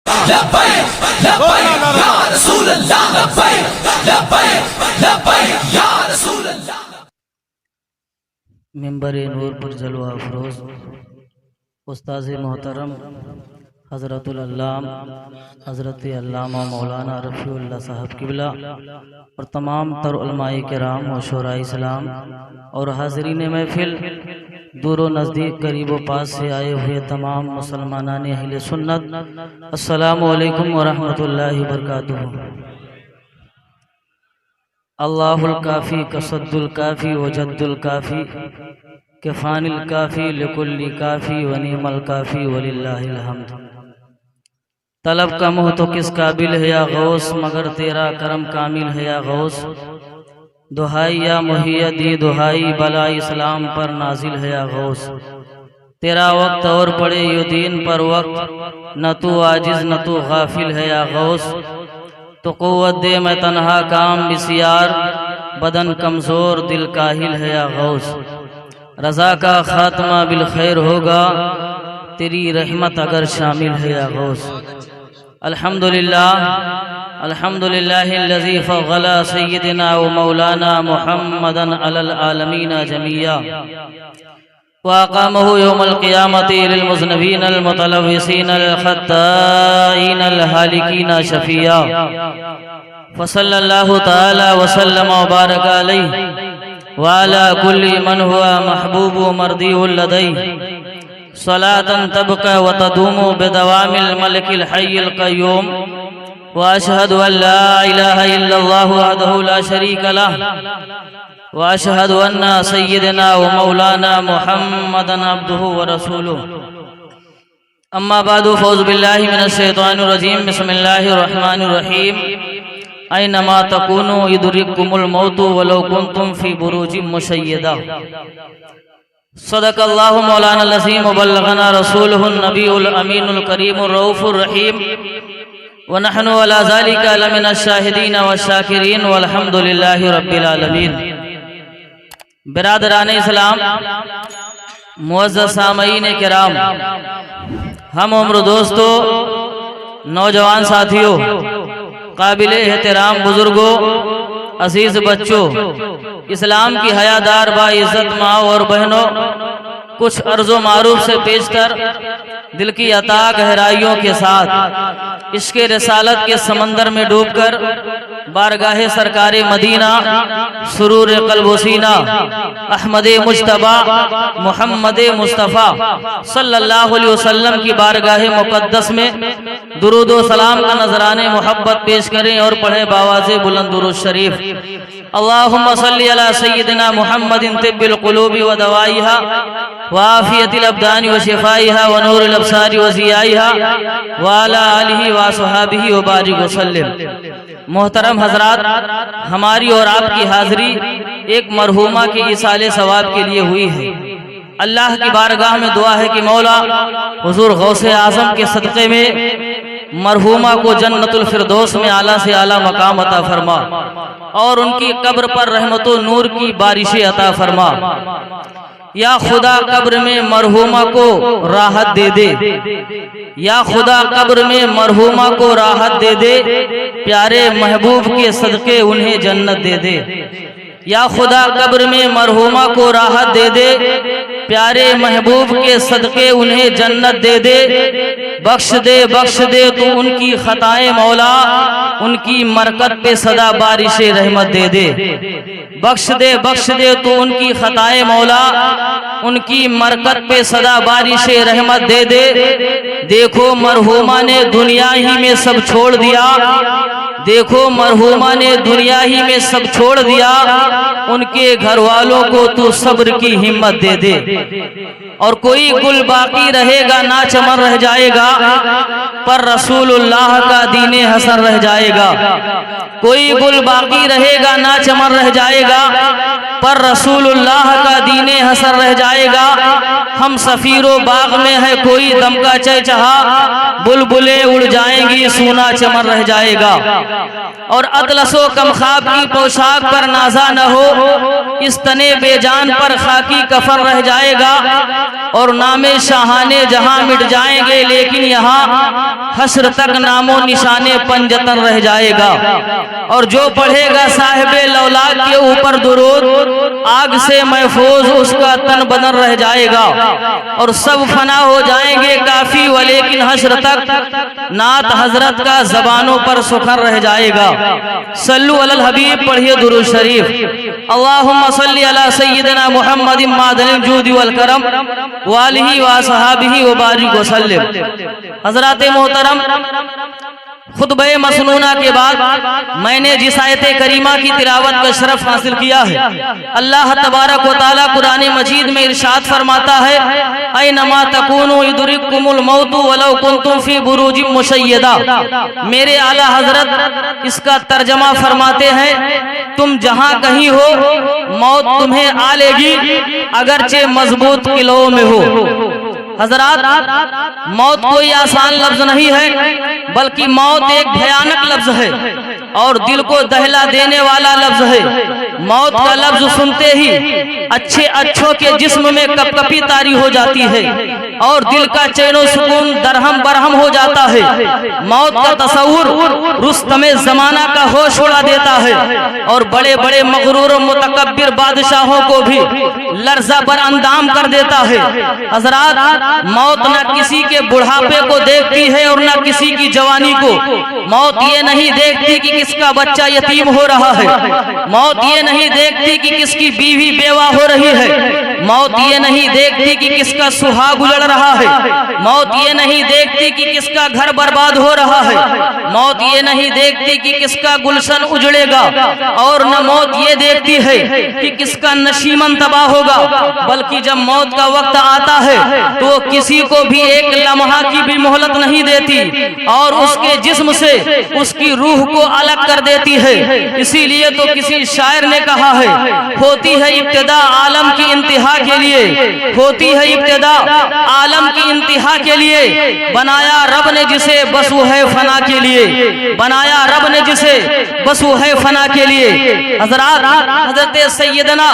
لبیک لبیک یا رسول اللہ لبیک لبیک لبیک یا رسول اللہ۔ ممبر نور پر جلوہ افروز استاذ محترم حضرت العلام حضرت علامہ مولانا رفیع اللہ صاحب قبلہ اور تمام تر علماء کرام و شورائے اسلام اور حاضرین محفل، دور و نزدیک قریب و پاس سے آئے ہوئے تمام مسلمانان اہل سنت، السلام علیکم ورحمۃ اللہ وبرکاتہ۔ اللہ الکافی کصد الکافی وجد الکافی کفان الکافی لکل کافی ونعم الکافی وللہ الحمد۔ طلب کا منہ تو کس قابل ہے یا غوث، مگر تیرا کرم کامل ہے یا غوث۔ دہائی یا محی دی دہائی، بلا اسلام پر نازل ہے یا غوث۔ تیرا وقت اور پڑے یو دین پر وقت، نہ تو عاجز نہ تو غافل ہے یا غوث۔ تو قوت دے میں تنہا کام بسیار، بدن کمزور دل کاہل ہے یا غوث۔ رضا کا خاتمہ بالخیر ہوگا، تیری رحمت اگر شامل ہے یا غوث۔ الحمدللہ الحمدللہ الذی فضل سیدنا و مولانا محمدا علی العالمین جميعا وأقامه يوم القيامة للمذنبين المتلوثين الخطائين الهالكين شفيعا، فصلى الله تعالى وسلم وبارك عليه وعلى كل من هو محبوب مرضي لديه، صلاة تبقى وتدوم بدوام الملك الحي القيوم، وأشهد أن لا إله إلا الله وحده لا شريك له، وأشهد أن سيدنا ومولانا محمدا عبده ورسوله، أما بعد فأعوذ بالله من الشيطان الرجيم، بسم الله الرحمن الرحيم، أينما تكونوا يدرككم الموت ولو كنتم في بروج مشيدة، صدق الله مولانا العظيم وبلغنا رسوله النبي الأمين الكريم الرؤوف الرحيم، ونحن على ذلك لمن الشاهدين والشاكرين والحمد لله رب العالمين۔ برادران اسلام، معزز سامعین کرام، ہم عمر دوستو، نوجوان ساتھیوں، قابل احترام بزرگوں، عزیز بچوں، اسلام کی حیادار با عزت ماں اور بہنوں، کچھ عرض و معروف سے پیشتر دل کی عطا گہرائیوں کے ساتھ عشق رسالت کے سمندر میں ڈوب کر بارگاہ سرکار مدینہ سرور قلب و سینہ احمد مجتبیٰ محمد مصطفیٰ صلی اللہ علیہ وسلم کی بارگاہ مقدس میں درود و سلام کا نذرانِ محبت پیش کریں اور پڑھیں بآواز بلند درود شریف۔ اللہم صلی علی سیدنا محمد طب القلوب و دوائیہا وعافیت الابدان و شفائیہا ونور الابصار و ضیائیہا وعلی آلہ و صحابہ و بارک وسلم۔ محترم حضرات، ہماری اور آپ کی حاضری ایک مرحومہ کے ایصال ثواب کے لیے ہوئی ہے۔ اللہ کی بارگاہ میں دعا ہے کہ مولا حضور غوث اعظم کے صدقے میں مرحومہ کو جنت الفردوس میں اعلیٰ سے اعلیٰ مقام عطا فرما اور ان کی قبر پر رحمت و نور کی بارشیں عطا فرما۔ یا خدا قبر میں مرحومہ کو راحت دے دے، یا خدا قبر میں مرحومہ کو راحت دے دے، پیارے محبوب کے صدقے انہیں جنت دے دے۔ یا خدا قبر میں مرحومہ کو راحت دے دے، پیارے محبوب کے صدقے انہیں جنت دے دے۔ بخش دے تو ان کی خطائیں مولا، ان کی مرکت پہ صدا بارش رحمت دے دے۔ بخش دے تو ان کی خطائیں مولا، ان کی مرکت پہ صدا بارش رحمت دے دے۔ دیکھو مرحومہ نے دنیا ہی میں سب چھوڑ دیا، دیکھو مرحومہ نے دنیا ہی میں سب چھوڑ دیا، ان کے گھر والوں کو تو صبر کی ہمت دے دے۔ اور کوئی گل باقی رہے گا نہ چمن رہ جائے گا، پر رسول اللہ کا دین حسن رہ جائے گا۔ کوئی گل باقی رہے گا نہ چمن رہ جائے گا، پر رسول اللہ کا دین حسن رہ جائے گا۔ ہم سفیر و باغ میں ہے کوئی دم کا چہچہا، بلبلیں اڑ جائیں گی سونا چمن رہ جائے گا۔ اور اطلس و کمخاب کی پوشاک پر نازا نہ ہو، اس تنے بے جان پر خاکی کفن رہ جائے گا، اور نام شاہانے جہاں مٹ جائیں گے، لیکن یہاں حشر تک نام و نشانے پنجتن رہ جائے گا۔ اور جو پڑھے گا صاحب لولاک کے اوپر درود، آگ سے محفوظ اس کا تن بدن رہ جائے گا، اور سب فنا ہو جائیں گے کافی، ولیکن حشر تک نعت حضرت کا زبانوں پر سخن رہ جائے گا۔ صلو علی الحبیب، پڑھیے درود شریف۔ اللہم صلی علی سیدنا محمد معدن الجود والکرم وآلہ وصحابہ وبارک وسلم۔ حضرات محترم، خطبہ مسنونہ کے بعد میں نے جس آیت کریمہ کی تلاوت کا شرف حاصل کیا ہے، اللہ تبارک و تعالیٰ قرآن مجید میں ارشاد فرماتا ہے، اینما تکونوا یدرککم الموت ولو کنتم فی بروج مشیدہ۔ میرے اعلیٰ حضرت اس کا ترجمہ فرماتے ہیں، تم جہاں کہیں ہو موت تمہیں آ لے گی، اگرچہ مضبوط قلعوں میں ہو۔ حضرات، موت کوئی آسان لفظ نہیں ہے، بلکہ موت ایک بھیانک لفظ ہے اور دل کو دہلا دینے والا لفظ ہے۔ موت کا لفظ سنتے ہی اچھوں کے جسم میں کپ کپی طاری ہو جاتی ہے اور دل کا چین و سکون درہم برہم ہو جاتا ہے۔ موت کا تصور رستم زمانہ کا ہوش اڑا دیتا ہے اور بڑے بڑے مغرور و متکبر بادشاہوں کو بھی لرزہ بر اندام کر دیتا ہے۔ حضرات، موت نہ کسی کے بڑھاپے کو دیکھتی ہے اور نہ کسی کی جوانی کو۔ موت یہ نہیں دیکھتی کہ کس کا بچہ یتیم ہو رہا ہے، موت یہ نہیں دیکھتی کہ کس کی بیوی بیوہ ہو رہی ہے، موت یہ نہیں دیکھتی کہ کس کا سہاگ اجڑ رہا ہے، موت یہ نہیں دیکھتی کہ کس کا گھر برباد ہو رہا ہے، موت یہ نہیں دیکھتی کہ کس کا گلشن اجڑے گا، اور نہ موت یہ دیکھتی ہے کہ کس کا نشیمن تباہ ہوگا، بلکہ جب موت کا وقت آتا ہے تو وہ کسی کو بھی ایک لمحہ کی بھی مہلت نہیں دیتی اور اس کے جسم سے اس کی روح کو الگ کر دیتی ہے۔ اسی لیے تو کسی شاعر نے کہا ہے، ہوتی ہے ابتدا عالم کی انتہا کے لیے، ہوتی ہے ابتدا عالم کی انتہا کے لیے، بنایا رب نے جسے بس وہ ہے فنا کے لیے، بنایا رب نے جسے بس وہ ہے فنا کے لیے۔ حضرات، حضرت سیدنا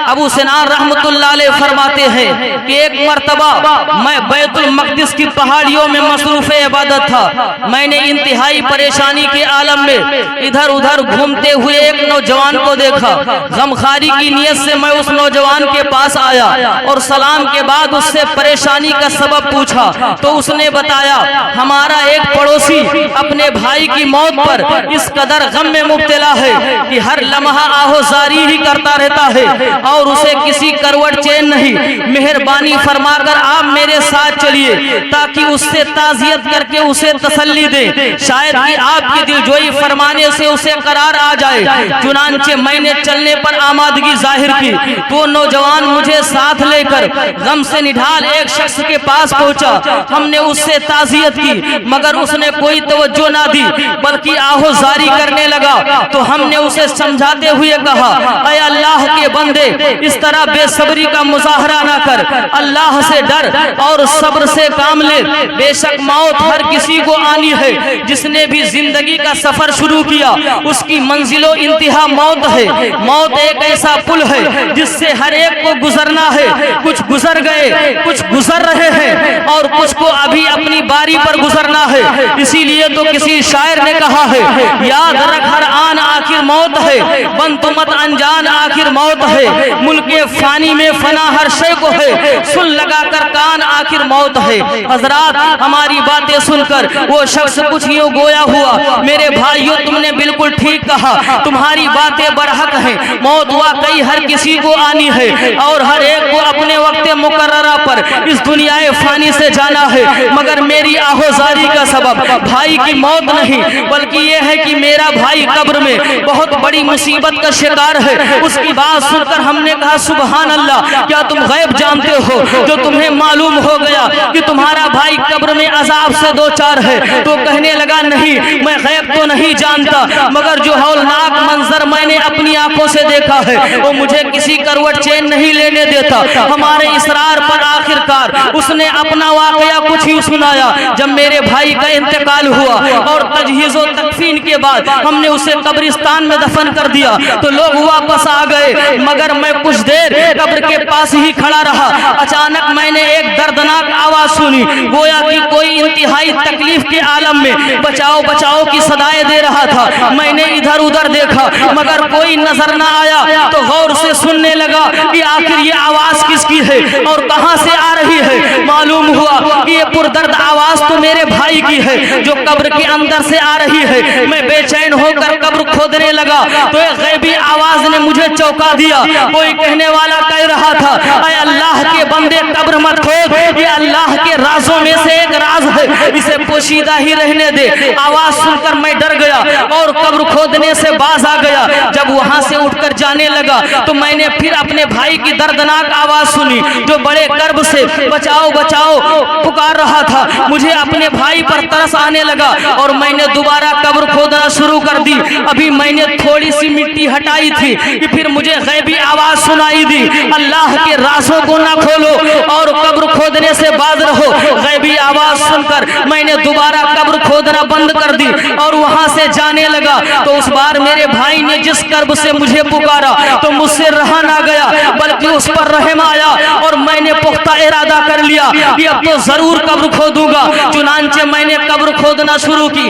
ابو سنان رحمت اللہ علیہ فرماتے ہیں کہ ایک مرتبہ میں بیت المقدس کی پہاڑیوں میں مصروف عبادت تھا، میں نے انتہائی پریشانی کے عالم میں ادھر ادھر گھومتے ہوئے ایک نوجوان کو دیکھا۔ غمخواری کی نیت سے میں اس نوجوان کے پاس آیا اور سلام کے بعد اس سے پریشانی کا سبب پوچھا تو اس نے بتایا، ہمارا ایک پڑوسی اپنے بھائی کی موت پر اس قدر غم میں مبتلا ہے کہ ہر لمحہ آہوزاری ہی کرتا رہتا ہے اور اسے کسی کروٹ چین نہیں۔ مہربانی فرما کر آپ میرے ساتھ چلیے تاکہ اس سے تعزیت کر کے اسے تسلی دیں، شاید کہ آپ کی دلجوئی فرمانے سے اسے قرار آ جائے۔ چنانچہ میں نے چلنے پر آمادگی ظاہر کی تو نوجوان مجھے ساتھ لے کر غم سے نڈھال ایک شخص کے پاس پہنچا۔ ہم نے اس سے تعزیت کی مگر اس نے کوئی توجہ نہ دی بلکہ آہوزاری کرنے لگا، تو ہم نے اسے سمجھاتے ہوئے کہا، اے اللہ کے بندے، اس طرح بے صبری کا مظاہرہ نہ کر، اللہ سے ڈر اور صبر سے کام لے۔ بے شک موت ہر کسی کو آنی ہے، جس نے بھی زندگی کا سفر شروع کیا اس کی منزل و انتہا موت ہے۔ موت ایک ایسا پل ہے جس سے ہر ایک کو گزرنا ہے، کچھ گزر گئے، کچھ گزر رہے ہیں اور کچھ کو ابھی اپنی باری پر گزرنا ہے۔ اسی لیے تو کسی شاعر نے کہا ہے، یاد رکھ ہر آن آخر موت ہے، بن تو مت انجان آخر موت ہے، ملک فانی میں فنا ہر شے کو ہے، سن لگا کر کان آخر موت ہے۔ حضرات، ہماری باتیں سن کر وہ شخص کچھ یوں گویا ہوا، میرے بھائیوں تم نے بالکل ٹھیک کہا، تمہاری باتیں برحق ہیں، موت واقعی ہر کسی کو آنی ہے اور ہر ایک کو اپنے وقت مقررہ پر اس دنیا فانی سے جانا ہے، مگر میری آہوزاری کا سبب بھائی کی موت نہیں بلکہ یہ ہے کہ میرا بھائی قبر میں بہت بڑی مصیبت کا شکار ہے۔ اس کی بات سن کر ہم نے کہا، سبحان اللہ، کیا تم غیب جانتے ہو؟ جو تمہیں معلوم ہو گیا کہ تمہارا بھائی قبر میں عذاب سے دو چار ہے تو کہنے لگا، نہیں، میں غیب تو نہیں جانتا، مگر جو ہولناک منظر میں نے اپنی آنکھوں سے دیکھا ہے وہ مجھے کسی کروٹ چین نہیں لینے لینے دیتا. ہمارے اصرار پر آخر کار اس نے اپنا واقعہ کچھ ہی سنایا. جب میرے بھائی کا انتقال ہوا اور تجہیز و تکفین کے بعد ہم نے اسے قبرستان میں دفن کر دیا تو لوگ واپس آ گئے، مگر میں کچھ دیر قبر کے پاس ہی کھڑا رہا. اچانک میں نے ایک دردناک آواز سنی، گویا کہ کوئی انتہائی تکلیف کے عالم میں بچاؤ بچاؤ کی صدائیں دے رہا تھا. میں نے ادھر ادھر دیکھا مگر کوئی نظر نہ آیا تو غور سے سننے لگا کہ آخر یہ آواز کس کی ہے اور کہاں سے آ رہی ہے. معلوم ہوا کہ یہ پردرد آواز تو میرے بھائی کی ہے جو قبر کے اندر سے آ رہی ہے. میں بے چین ہو کر قبر کھودنے لگا تو ایک غیبی آواز نے مجھے چونکا دیا. کوئی کہنے والا کہہ رہا تھا، اے اللہ کے بندے قبر مت کھود، یہ اللہ کے رازوں میں سے ایک راز ہے، اسے پوشیدہ ہی رہنے دے. آواز سن کر میں ڈر گیا اور قبر کھودنے سے باز آ گیا. جب وہاں سے اٹھ کر جانے لگا تو میں نے پھر اپنے بھائی کی دردناک آواز سنی جو بڑے کرب سے بچاؤ بچاؤ پکار رہا تھا. مجھے اپنے بھائی پر ترس آنے لگا اور میں نے دوبارہ قبر کھودنا شروع کر دی. ابھی میں نے تھوڑی سی مٹی ہٹائی تھی کہ پھر مجھے غیبی آواز سنائی دی، اللہ کے رازوں کو نہ کھولو اور قبر کھودنے سے باز رہو. غیبی آواز سن کر میں نے دوبارہ قبر کھودنا بند کر دی اور وہاں سے جانے لگا. تو اس بار میرے بھائی نے جس کرب سے مجھے پکارا تو مجھ سے رہا نہ گیا بلکہ اس پر رحم آیا اور میں نے پختہ ارادہ کر لیا کہ اب تو ضرور قبر کھودوں گا. چنانچہ میں نے قبر کھودنا شروع کی.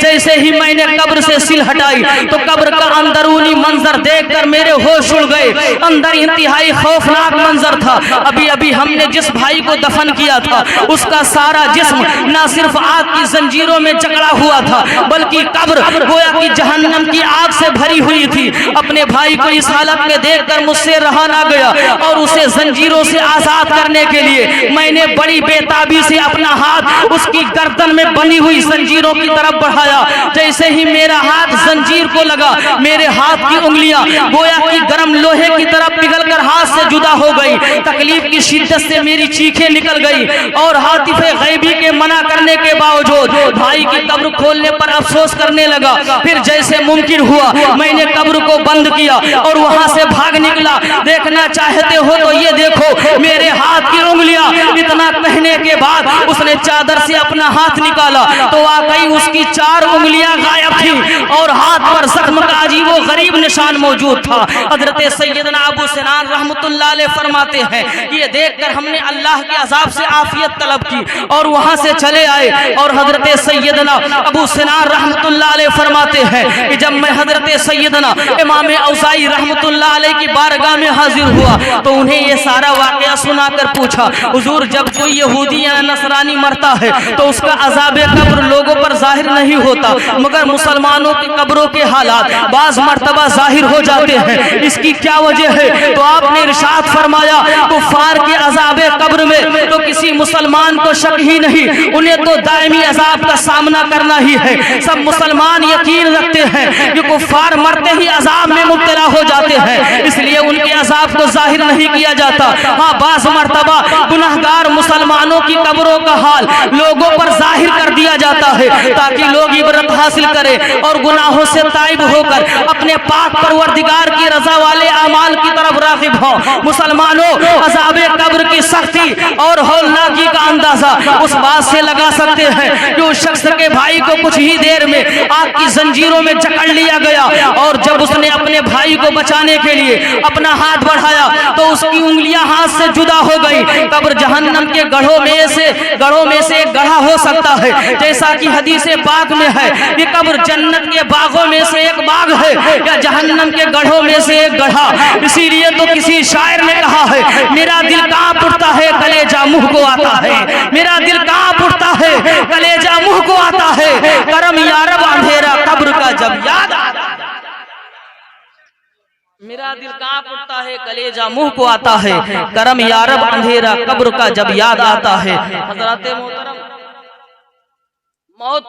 جیسے ہی میں نے قبر سے سل ہٹائی تو قبر کا اندرونی منظر دیکھ کر میرے ہوش اڑ گئے. اندر انتہائی خوفناک منظر تھا. ابھی ہم نے جس بھائی کو دفن کیا تھا اس کا سارا جسم نہ صرف آگ کی زنجیروں میں جکڑا ہوا تھا بلکہ قبر گویا کہ جہنم کی آگ سے بھری ہوئی تھی. اپنے بھائی کو اس حالت میں دیکھ کر مجھ سے رہا نہ گیا اور اسے زنجیروں سے آزاد کرنے کے لیے میں نے بڑی بےتابی سے اپنا ہاتھ اس کی گردن میں بنی ہوئی زنجیروں کی طرف بڑھایا. جیسے ہی میرا ہاتھ زنجیر کو لگا میرے ہاتھ کی انگلیاں گویا کہ گرم لوہے کی طرف پگھل کر ہاتھ سے جدا ہو گئی. تکلیف کی شدت سے میری چیخیں نکل گئی اور حاطف غیبی کے منع کرنے کے باوجود بھائی کی قبر کھولنے پر افسوس کرنے لگا. پھر جیسے ممکن ہوا میں نے قبر کو بند کیا اور وہاں سے بھاگ نکلا. دیکھنا چاہتے ہو تو یہ دیکھو میرے ہاتھ کی انگلیاں. اتنا کہنے کے بعد اس نے چادر سے اپنا ہاتھ نکالا تو واقعی اس کی 4 انگلیاں غائب تھیں اور ہاتھ پر زخم کا عجیب و غریب نشان موجود تھا. حضرت سیدنا ابو سنان رحمۃ اللہ علیہ فرماتے ہیں یہ دیکھ کر ہم نے اللہ کے عذاب سے عافیت طلب کی اور وہاں سے چلے آئے. اور حضرت سیدنا ابو سنان رحمۃ اللہ علیہ فرماتے ہیں کہ جب میں حضرت سیدنا امام اوزاعی رحمۃ اللہ علیہ کی بارگاہ میں حاضر ہوا تو انہیں یہ سارا واقعہ سنا کر پوچھا، حضور جب کوئی یہودی یا نصرانی مرتا ہے تو اس کا عذاب قبر لوگوں پر ظاہر نہیں ہوتا مگر مسلمانوں کی قبروں کے حالات بعض مرتبہ ظاہر ہو جاتے ہیں، اس کی کیا وجہ ہے؟ تو آپ نے ارشاد فرمایا کفار کے عذاب قبر میں تو کسی مسلمان کو شک ہی نہیں، انہیں تو دائمی عذاب کا سامنا کرنا ہی ہے. سب مسلمان یقین رکھتے ہیں کہ کفار مرتے ہی عذاب میں مبتلا ہو جاتے ہیں اس لیے ان کے عذاب کو ظاہر نہیں کیا جاتا. ہاں بعض مرتبہ گناہگار مسلمانوں کی قبروں کا حال لوگوں پر ظاہر کر دیا جاتا ہے تاکہ لوگ عبرت حاصل کریں اور گناہوں سے تائب ہو کر اپنے پاک پروردگار کی رضا والے اعمال کی طرف راغب ہوں. مسلمانوں عذاب قبر کی سختی اور ہولناکی کا اندازہ اس بات سے لگا سکتے ہیں کہ اس شخص کے بھائی کو کچھ ہی دیر میں آگ کی زنجیروں میں جکڑ لیا گیا اور جب اس نے اپنے بھائی کو بچانے کے لیے اپنا ہاتھ بڑھایا تو اس کی انگلیاں ہاتھ سے جدا ہو گئی. قبر جہنم کے گڑھوں میں سے ایک گڑھا ہو سکتا ہے جیسا کہ حدیث پاک میں ہے کہ قبر جنت کے باغوں میں سے ایک باغ ہے یا جہنم کے گڑھوں میں سے ایک گڑھا. اسی لیے تو کسی شاعر نے کہا ہے میرا دل کانپ اٹھتا ہے کلیجہ منہ کو آتا ہے، میرا دل کانپ اٹھتا ہے کلیجہ منہ کو آتا ہے، کرم یا رب اندھیرا قبر کا جب یاد آتا ہے. میرا دل کانپ اٹھتا ہے کلیجہ منہ کو آتا ہے، کرم یا رب اندھیرا قبر کا جب یاد آتا ہے. حضرات محترم موت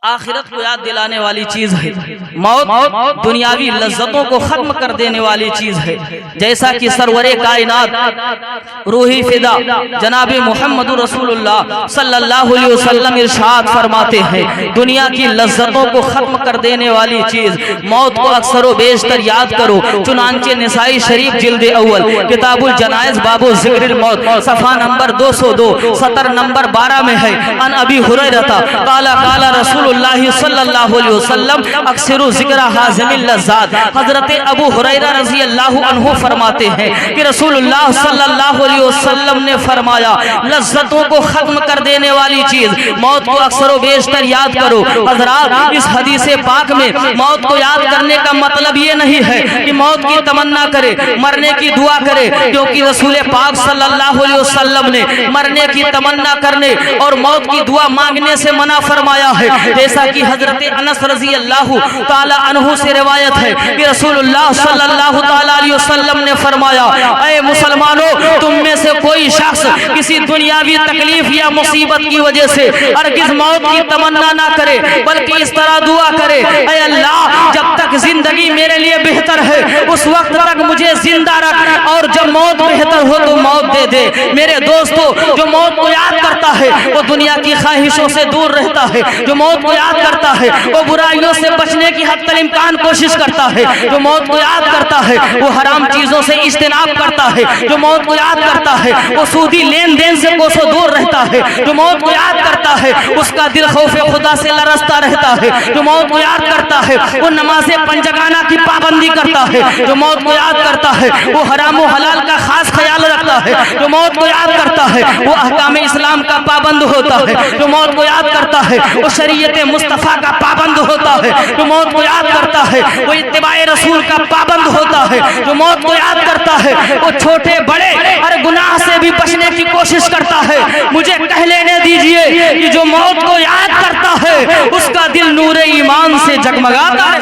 آخرت کو یاد دلانے والی چیز ہے، موت دنیاوی لذتوں کو ختم کر دینے والی چیز ہے، جیسا کہ سرور کائنات روحی فدا جناب محمد رسول اللہ صلی اللہ علیہ وسلم ارشاد فرماتے ہیں دنیا کی لذتوں کو ختم کر دینے والی چیز موت کو اکثر و بیشتر یاد کرو۔ چنانچہ نسائی شریف جلد اول کتاب الجنائز باب ذکر الموت صفحہ نمبر 202 سطر نمبر 12 میں ہے، ان ابی ہریرہ قال قال رسول اللہ صلی اللہ علیہ وسلم اکثر ذکر حازم اللذات۔ حضرت ابو ہریرہ رضی اللہ عنہ فرماتے ہیں کہ رسول اللہ صلی اللہ علیہ وسلم نے فرمایا لذتوں کو ختم کر دینے والی چیز موت کو اکثر و بیشتر یاد کرو۔ حضرات اس حدیث پاک میں موت کو یاد کرنے کا مطلب یہ نہیں ہے کہ موت کی تمنا کرے، مرنے کی دعا کرے، کیونکہ رسول پاک صلی اللہ علیہ وسلم نے مرنے کی تمنا کرنے اور موت کی دعا مانگنے سے منع فرمایا ہے، جیسا کہ حضرت انس رضی اللہ تعالی عنہ سے روایت ہے کہ رسول اللہ صلی اللہ تعالی علیہ وسلم نے فرمایا اے مسلمانوں تم میں سے کوئی شخص کسی دنیاوی تکلیف یا مصیبت کی وجہ سے ہرگز موت کی تمنا نہ کرے، بلکہ اس طرح دعا کرے اے اللہ جب تک زندگی میرے لیے بہتر ہے اس وقت تک مجھے زندہ رکھ، اور جب موت بہتر ہو تو موت دے دے۔ میرے دوستو جو موت کو یاد کرتا ہے وہ دنیا کی خواہشوں سے دور رہتا ہے، جو موت کو یاد کرتا ہے وہ برائیوں سے بچنے کی حتی الامکان کوشش کرتا ہے، جو موت کو یاد کرتا ہے وہ حرام چیزوں سے اجتناب کرتا ہے، جو موت کو یاد کرتا ہے وہ سودی لین دین سے کوسوں دور رہتا ہے، جو موت کو یاد کرتا ہے اس کا دل خوف خدا سے لرزتا رہتا ہے، جو موت کو یاد کرتا ہے وہ نماز پنجگانہ کی پابندی کرتا ہے، جو موت کو یاد کرتا ہے وہ حرام و حلال کا خاص خیال رکھتا ہے، جو موت کو یاد کرتا ہے وہ احکام اسلام کا پابند ہوتا ہے، جو موت کو یاد کرتا ہے وہ شریعت مصطفیٰ کا پابند ہوتا ہے، جو موت کو یاد کرتا ہے وہ اتباع رسول کا پابند ہوتا ہے، جو موت کو یاد کرتا ہے وہ چھوٹے بڑے ہر گناہ سے بھی بچنے کی کوشش کرتا ہے۔ مجھے کہہ لینے دیجئے کہ جو موت کو یاد کرتا ہے اس کا دل نور ایمان سے جگمگاتا ہے۔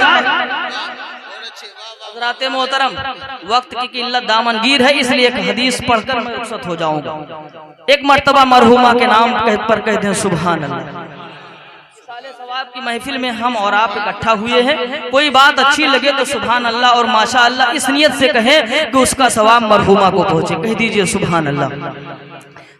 حضرات محترم وقت کی قلت دامنگیر ہے، اس لیے ایک حدیث پڑھ کر میں رخصت ہو جاؤں گا۔ ایک مرتبہ مرحومہ کے نام پر کہتے ہیں سبحان اللہ۔ ثواب کی محفل میں ہم اور آپ اکٹھا ہوئے ہیں، کوئی بات اچھی لگے تو سبحان اللہ اور ماشاءاللہ اس نیت سے کہیں کہ اس کا ثواب مرحومہ کو پہنچے، کہہ دیجئے سبحان اللہ۔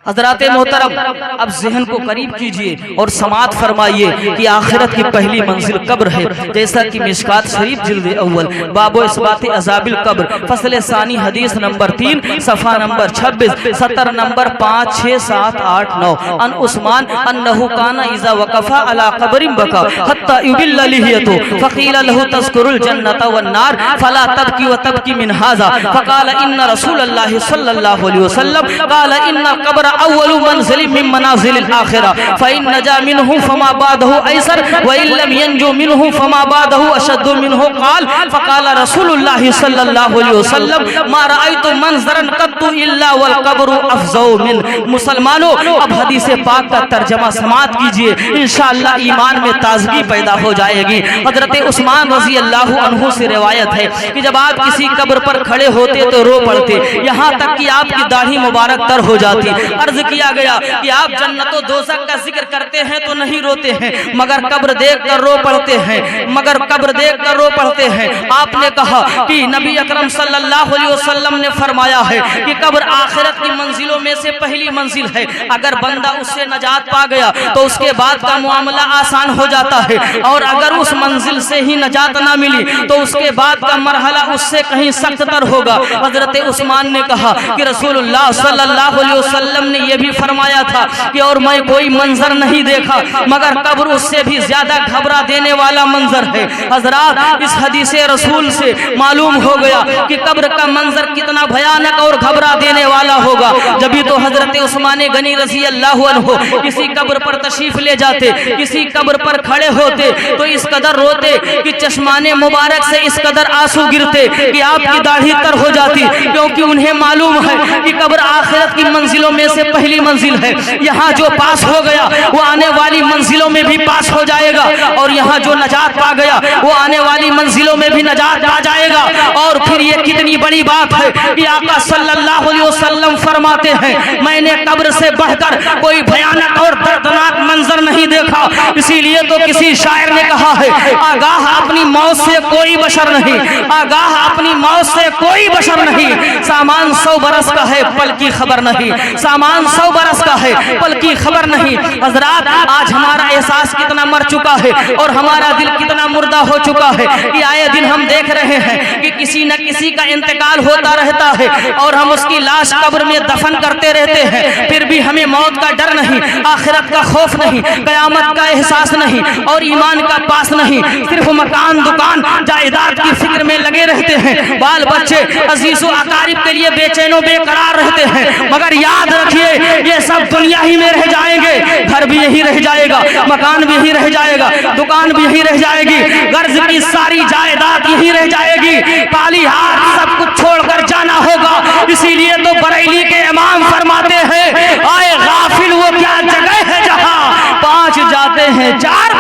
حضرات محترم اب ذہن کو قریب کیجئے اور سماعت فرمائیے کہ آخرت کی پہلی منزل قبر ہے، جیسا کہ مشکات شریف جلد اول باب اثبات عذاب القبر فصل ثانی حدیث نمبر 3 صفحہ نمبر 26 سطر نمبر 5 6 7 8 9 ان عثمان انه كان اذا وقف على قبر بكى حتى يبل لحيته فقيل له تذكر الجنه والنار فلا تبكي وتبكي من هذا فقال ان رسول الله صلى الله عليه وسلم قال ان القبر اول منزل من منازل الاخره فان نجا منه فما بعده ايسر وان لم ينجو منه فما بعده اشد منه قال فقال رسول الله صلى الله عليه وسلم ما رايت منظرا قط الا والقبر افظع من۔ مسلمانوں اب حدیث پاک کا ترجمہ سماعت کیجئے، انشاءاللہ ایمان میں تازگی پیدا ہو جائے گی۔ حضرت عثمان رضی اللہ عنہ سے روایت ہے کہ جب آپ کسی قبر پر کھڑے ہوتے تو رو پڑتے، یہاں تک کہ آپ کی داڑھی مبارک تر ہو جاتی۔ عرض کیا گیا کہ آپ جنت و دوزخ کا ذکر کرتے ہیں تو نہیں روتے ہیں، مگر قبر دیکھ کر رو پڑتے ہیں، مگر قبر دیکھ کر رو پڑتے ہیں۔ آپ نے کہا کہ نبی اکرم صلی اللہ علیہ وسلم نے فرمایا ہے کہ قبر آخرت کی منزلوں میں سے پہلی منزل ہے، اگر بندہ اس سے نجات پا گیا تو اس کے بعد کا معاملہ آسان ہو جاتا ہے، اور اگر اس منزل سے ہی نجات نہ ملی تو اس کے بعد کا مرحلہ اس سے کہیں سخت تر ہوگا۔ حضرت عثمان نے کہا کہ رسول اللہ صلی اللہ علیہ وسلم نے یہ بھی فرمایا تھا کہ اور میں کوئی منظر نہیں دیکھا مگر قبر اس سے بھی زیادہ گھبرا دینے والا منظر ہے۔ حضرات اس حدیث رسول سے معلوم ہو گیا کہ قبر کا منظر کتنا بھیانک اور گھبرا دینے والا ہوگا، جبھی تو حضرت عثمان غنی رضی اللہ عنہ کسی قبر پر تشریف لے جاتے، کسی قبر پر کھڑے ہوتے تو اس قدر روتے کہ چشمان مبارک سے اس قدر آنسو گرتے کہ آپ کی داڑھی تر ہو جاتی، کیونکہ انہیں معلوم ہے کہ قبر آخرت کی منزلوں میں سے پہلی منزل ہے، یہاں جو پاس ہو گیا وہ آنے والی منزلوں میں بھی پاس ہو جائے گا، اور یہاں جو نجات پا گیا وہ آنے والی منزلوں میں بھی نجات پا جائے گا۔ اور پھر یہ کتنی بڑی بات ہے کہ آقا صلی اللہ علیہ وسلم فرماتے ہیں میں نے قبر سے بڑھ کر کوئی بھیانک اور دردناک منظر نہیں دیکھا، اسی لیے تو کسی شاعر نے کہا ہے آگاہ اپنی موت سے کوئی بشر نہیں، آگاہ اپنی موت سے کوئی بشر نہیں، سامان 100 برس کا ہے پل کی خبر نہیں، سامان 100 برس کا ہے پل کی خبر نہیں۔ حضرات آج ہمارا احساس کتنا مر چکا ہے اور ہمارا دل کتنا مردہ ہو چکا ہے کہ آئے دن ہم دیکھ رہے ہیں کہ کسی نہ کسی کا انتقال ہوتا رہتا ہے اور ہم اس کی لاش قبر میں دفن کرتے رہتے ہیں، پھر بھی ہمیں موت کا ڈر نہیں، آخرت کا خوف نہیں، قیامت کا احساس نہیں اور ایمان کا پاس نہیں، صرف مکان دکان جائیداد کی فکر میں لگے رہتے ہیں، بال بچے عزیز و اقارب کے لیے بے چین و بے قرار رہتے ہیں۔ مگر یاد رکھیے یہ سب دنیا ہی میں رہ جائیں گے، گھر بھی یہی رہ جائے گا، مکان بھی یہی رہ جائے گا، دکان بھی یہی رہ جائے گی، غرض کی ساری جائیداد یہی رہ جائے گی، خالی ہاتھ سب کچھ چھوڑ کر جانا ہوگا۔ اسی لیے تو بریلی کے امام فرماتے ہیں آئے غافل وہ کیا جگہ ہے جہاں 5 جاتے ہیں 4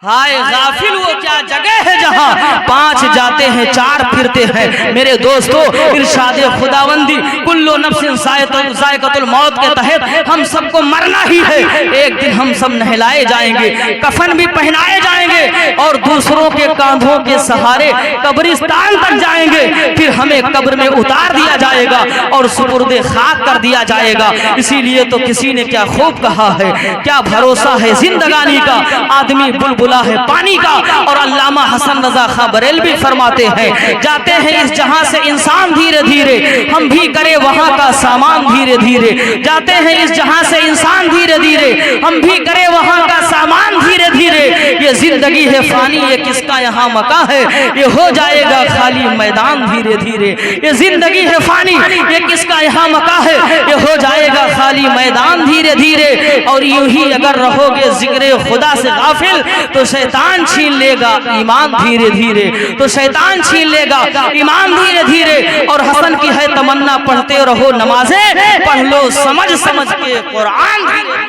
ہائے غافل وہ کیا جگہ ہے جہاں 5 جاتے ہیں 4 پھرتے ہیں۔ میرے دوستو ارشاد خداوندی کل نفس ذائقۃ الموت کے تحت ہم سب کو مرنا ہی ہے، ایک دن ہم سب نہلائے جائیں گے، کفن بھی پہنائے جائیں گے اور دوسروں کے کاندھوں کے سہارے قبرستان تک جائیں گے، پھر ہمیں قبر میں اتار دیا جائے گا اور سپرد خاک کر دیا جائے گا۔ اسی لیے تو کسی نے کیا خوب کہا ہے کیا بھروسہ ہے زندگانی کا، آدمی بلبلا ہے پانی کا، اور علامہ حسن رضا خاں بریلوی فرماتے ہیں جاتے ہیں اس جہاں سے انسان دھیرے دھیرے، ہم بھی کرے وہاں کا سامان دھیرے دھیرے، جاتے ہیں اس جہاں سے انسان دھیرے دھیرے، ہم بھی کرے وہاں کا سامان دھیرے دھیرے۔ یہ زندگی ہے فانی یہ کس کا یہاں مکان ہے، یہ ہو جائے گا خالی میدان دھیرے دھیرے۔ یہ زندگی ہے فانی یہ کس کا یہاں مکان ہے، یہ ہو جائے گا خالی میدان دھیرے دھیرے۔ اور یوں ہی اگر رہو گے ذکر خدا سے غافل تو شیطان چھین لے گا ایمان دھیرے دھیرے، تو شیطان چھین لے گا ایمان دھیرے دھیرے۔ اور حسن کی ہے تمنا پڑھتے رہو نمازیں، پڑھ لو سمجھ سمجھ کے قرآن دھیرے۔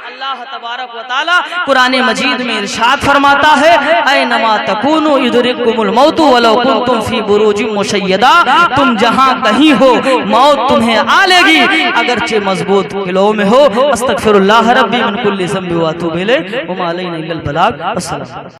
اللہ تبارک و تعالی قرآن مجید میں ارشاد فرماتا ہے اینما تکونوا یدرککم الموت ولو کنتم فی بروج مشیدہ، تم جہاں کہیں ہو موت تمہیں آ لے گی اگرچہ مضبوط قلعوں میں ہو۔ استغفر اللہ ربی من کل ذنب واتوب الیہ وما علینا الا البلاغ۔ السلام